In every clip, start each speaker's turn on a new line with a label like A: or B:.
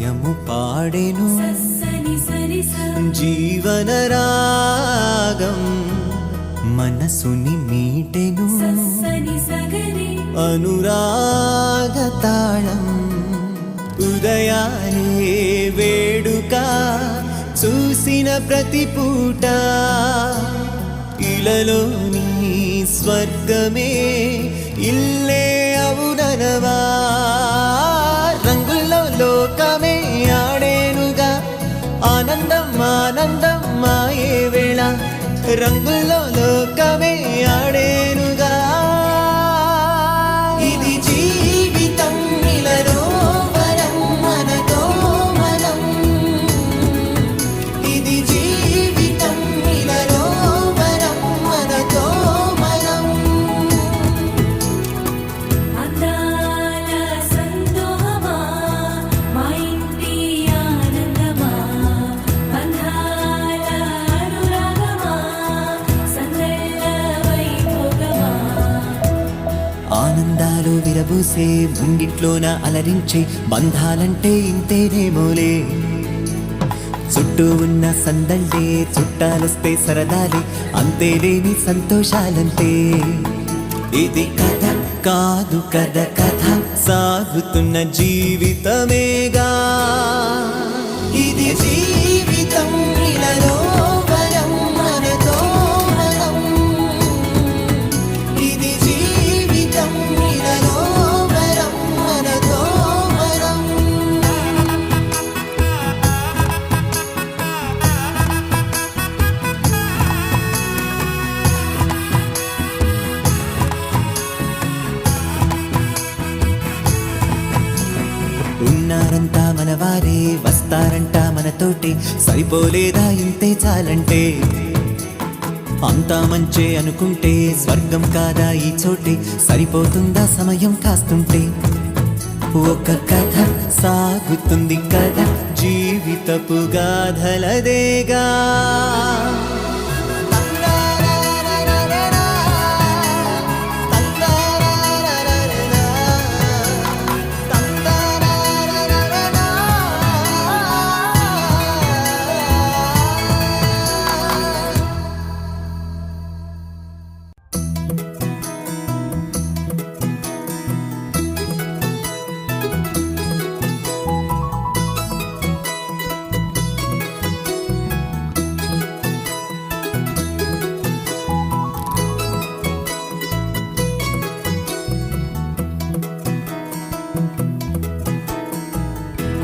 A: హృదయము పాడెను జీవన రాగం మనసుని మీటెను అనురాగ తాళం ఉదయాలే వేడుక చూసిన ప్రతి పూట ఇలలోని స్వర్గమే ఇల్లే అవుననవా రంగుల్లో లోకమే ఆడేనుగా ఆనందం ఆనందం మాయే వేళ రంగుల్లో లోకమే ఆడేనుగా ఇది జీవితం ఇలలో వరం మనతో మనం ఇది జీవితం ఇలలో వరం మనతో మనం
B: అందాల సంతోషమా మా ఇంటి ఆనందమా బంధాల అనురాగమా సందళ్ళ వైభోగమా
A: ఆనందాలు విరబూసే ముంగిట్లోన అలరించే బంధాలంటే ఇంతేనేమోలే చుట్టూ ఉన్న సందళ్ళే చుట్టాలొస్తే సరదాలే అంతేలేని సంతోషాలంటే ఇది కథ కాదు కథ కథ సాగుతున్న జీవితమేగా ఇది జీవితం ఇలలో వరం మనతో మనం ఇది జీవితం ఇలలో వరం మనతో మనం ఉన్నారంతా మనవారే వస్తారంట మనతోటి సరిపోలేదా ఇంతే చాలంటే అంతా మంచే అనుకుంటే స్వర్గం కాదా ఈ చోటే సరిపోతుందా సమయం కాస్తుంటే ఒక కథ సాగుతుంది కథ జీవితపు గాథలదేగా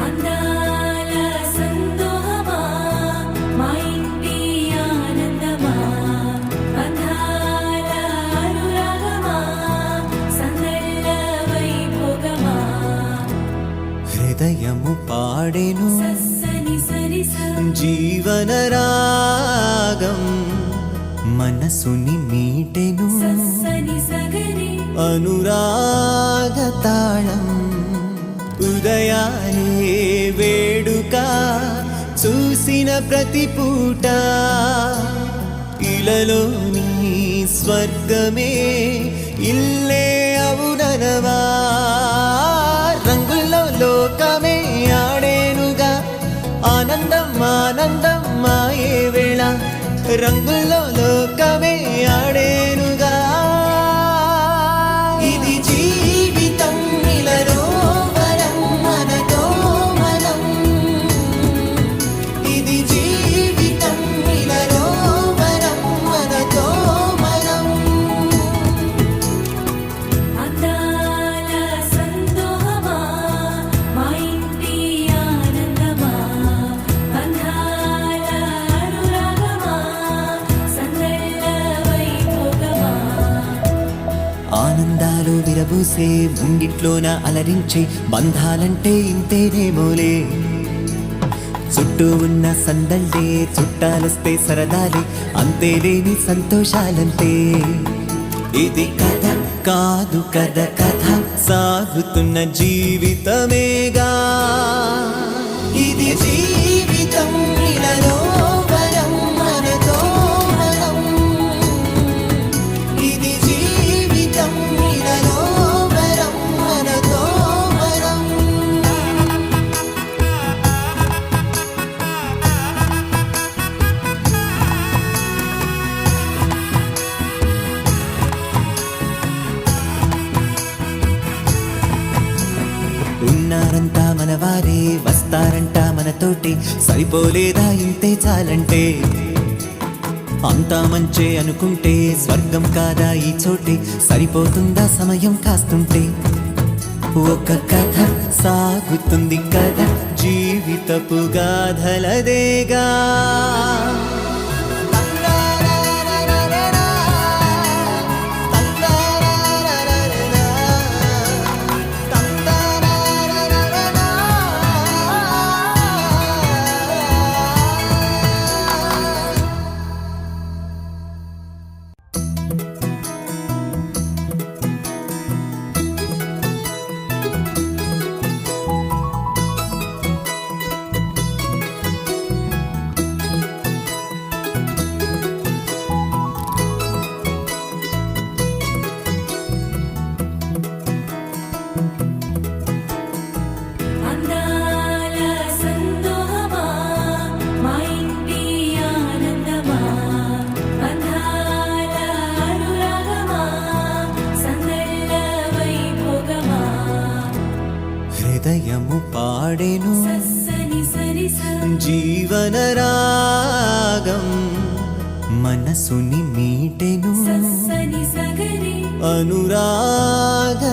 B: అందాల సంతోషమా మా ఇంటి ఆనందమా బంధాల అనురాగమా సందళ్ళ వైభోగమా
A: హృదయము పాడెను జీవన రాగం మనసుని మీటెను అనురాగ తాళం ఉదయాలే వేడుక చూసిన ప్రతి పూట ఇలలోని స్వర్గమే ఇల్లే అవుననవా రంగుల్లో లోకమే ఆడేనుగా ఆనందం ఆనందం మాయే వేళ రంగుల్లో లోకమే ఆడేనుగా ఇది జీవితం ఇలలో వరం మనతో మనం ఇది జీవితం ఇలలో వరం మనతో మనం
B: అందాల సంతోషమా మా ఇంటి ఆనందమా బంధాల అనురాగమా సందళ్ళ వైభోగమా
A: ఆనందాలు విరబూసే ముంగిట్లోన అలరించే బంధాలంటే ఇంతేనేమోలే చుట్టూ ఉన్న సందళ్ళే చుట్టాలొస్తే సరదాలే అంతేలేని సంతోషాలంటే ఇది కథ కాదు కథ కథ సాగుతున్న జీవితమేగా ఇది జీవితం ఇలలో వరం మనతో మనం ఇది జీవితం ఇలలో వరం మనతో మనం ఉన్నారంతా మనవారే, వస్తారంట మనతోటి, సరిపోలేదా ఇంతే చాలంటే. అంతా మంచే అనుకుంటే స్వర్గం కాదా ఈ చోటే, సరిపోతుందా సమయం కాస్తుంటే. ఒక కథ సాగుతుంది కదా, జీవితపు గాథలదేగా.
B: అందాల సందోహమా మా ఇంటి ఆనందమా అందాల అనురాగమా సందళ్ళ వైభోగమా
A: హృదయము పాడెను
B: సని సరి
A: జీవన రాగం, మనసుని మీటెను
B: సని సగరి
A: అనురాగ